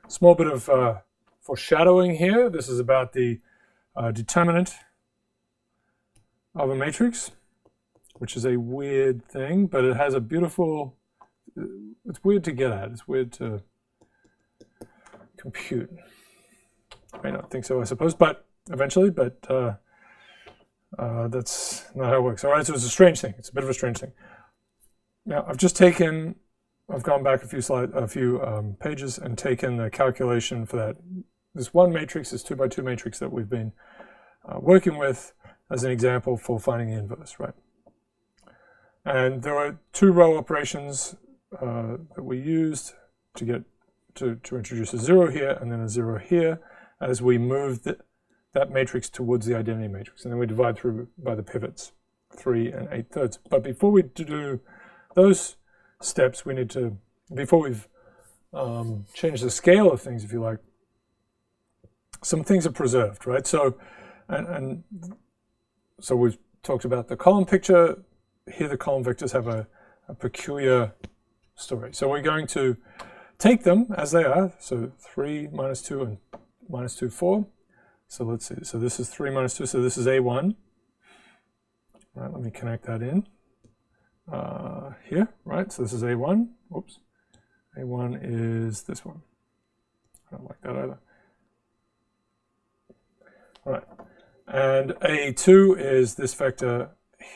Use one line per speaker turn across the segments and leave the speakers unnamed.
Small bit of foreshadowing here. This is about the determinant of a matrix, which is a weird thing, but it has a beautiful, it's weird to get at. It's weird to compute. I may not think so, I suppose, but eventually, but that's not how it works. All right, so it's a strange thing. It's a bit of a strange thing. Now, I've gone back a few pages and taken the calculation for that. This one matrix, this 2x2 matrix that we've been working with as an example for finding the inverse, right? And there are two row operations that we used to get to introduce a 0 here and then a 0 here as we move that matrix towards the identity matrix. And then we divide through by the pivots, 3 and 8/3. But before we do those steps, we need to, before we've changed the scale of things, if you like, some things are preserved, right? So, and so we've talked about the column picture. Here the column vectors have a peculiar story. So we're going to take them as they are. So 3, -2, and -2, 4. So let's see. So this is 3 -2. So this is A1. All right, let me connect that in here, right? So this is A1. Whoops. A1 is this one. I don't like that either. All right. And A2 is this vector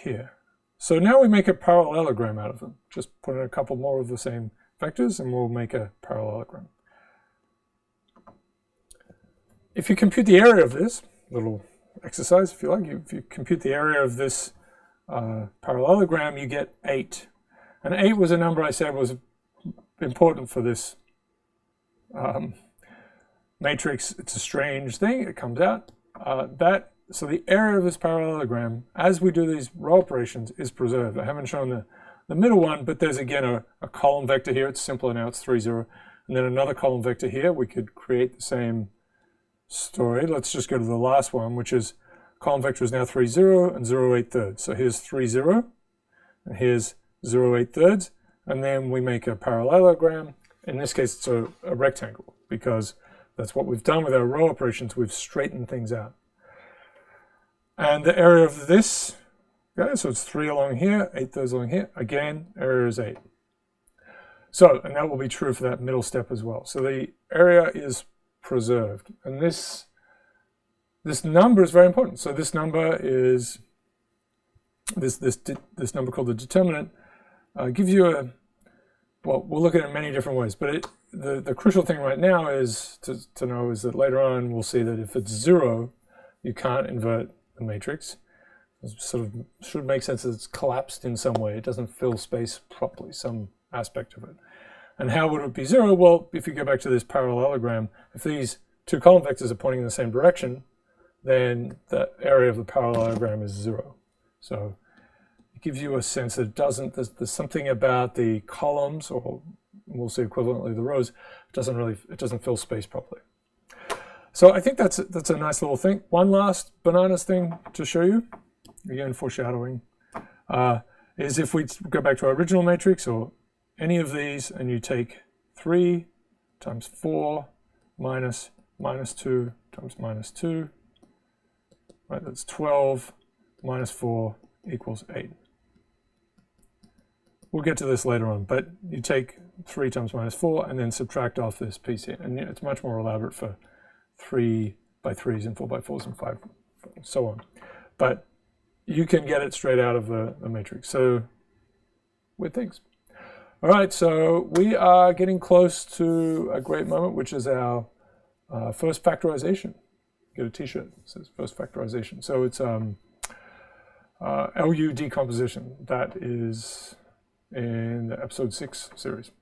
here. So now we make a parallelogram out of them. Just put in a couple more of the same vectors and we'll make a parallelogram. If you compute the area of this, little exercise if you like, if you compute the area of this parallelogram, you get 8. And 8 was a number I said was important for this matrix. It's a strange thing, it comes out. So the area of this parallelogram, as we do these row operations, is preserved. I haven't shown the middle one, but there's again a column vector here. It's simpler now, it's 3, 0. And then another column vector here. We could create the same story. Let's just go to the last one, which is column vector is now 3, 0 and 0, 8/3. So here's 3, 0, and here's 0, 8/3. And then we make a parallelogram. In this case, it's a rectangle, because that's what we've done with our row operations. We've straightened things out. And the area of this, okay, so it's 3 along here, 8/3 along here. Again, area is 8. So, and that will be true for that middle step as well. So the area is preserved. And this number is very important. So this number is, this number called the determinant, gives you well, we'll look at it in many different ways. But the crucial thing right now is to know is that later on we'll see that if it's 0, you can't invert the matrix. It sort of should make sense that it's collapsed in some way. It doesn't fill space properly, some aspect of it. And how would it be 0? Well, if you go back to this parallelogram, if these two column vectors are pointing in the same direction, then the area of the parallelogram is 0. So it gives you a sense that it doesn't, there's something about the columns, or we'll say equivalently the rows, it doesn't fill space properly. So I think that's a nice little thing. One last bananas thing to show you, again foreshadowing, is if we go back to our original matrix or any of these and you take 3 times 4 minus -2 times -2, right, that's 12 minus 4 equals 8. We'll get to this later on, but you take 3 times -4 and then subtract off this piece here. And it's much more elaborate for 3x3s and 4x4s and 5, and so on. But you can get it straight out of the matrix. So, weird things. All right, so we are getting close to a great moment, which is our first factorization. Get a t-shirt that says first factorization. So it's LU decomposition. That is in the episode 6 series.